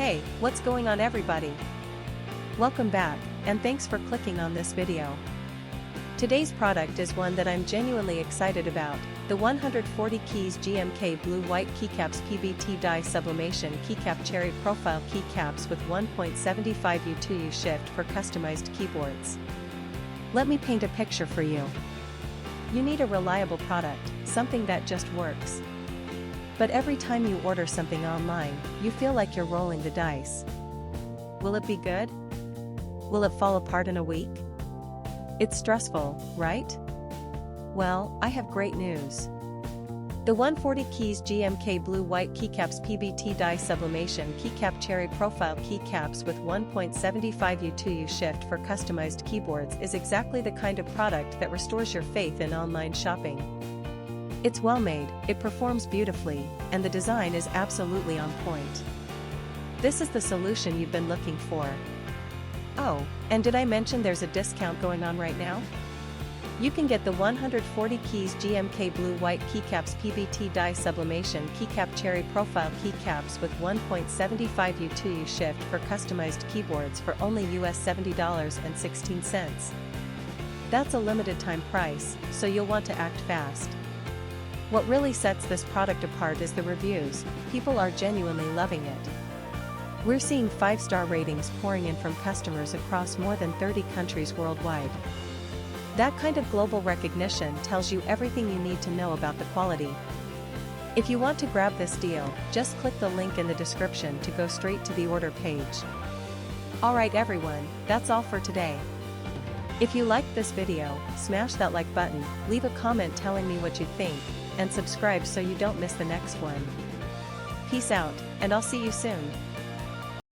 Hey, what's going on everybody? Welcome back, and thanks for clicking on this video. Today's product is one that I'm genuinely excited about, the 140 Keys GMK Blue White Keycaps PBT Die Sublimation Keycap Cherry Profile Keycaps with 1.75 U2U shift for customized keyboards. Let me paint a picture for you. You need a reliable product, something that just works. But every time you order something online, you feel like you're rolling the dice. Will it be good? Will it fall apart in a week? It's stressful, right? Well, I have great news. The 140 Keys GMK Blue White Keycaps PBT Die Sublimation Keycap Cherry Profile Keycaps with 1.75 U2U shift for customized keyboards is exactly the kind of product that restores your faith in online shopping. It's well made, it performs beautifully, and the design is absolutely on point. This is the solution you've been looking for. Oh, and did I mention there's a discount going on right now? You can get the 140 Keys GMK Blue White Keycaps PBT Die Sublimation Keycap Cherry Profile Keycaps with 1.75 U2U shift for customized keyboards for only US $70.16. That's a limited time price, so you'll want to act fast. What really sets this product apart is the reviews. People are genuinely loving it. We're seeing 5-star ratings pouring in from customers across more than 30 countries worldwide. That kind of global recognition tells you everything you need to know about the quality. If you want to grab this deal, just click the link in the description to go straight to the order page. Alright everyone, that's all for today. If you liked this video, smash that like button, leave a comment telling me what you think, and subscribe so you don't miss the next one. Peace out, and I'll see you soon.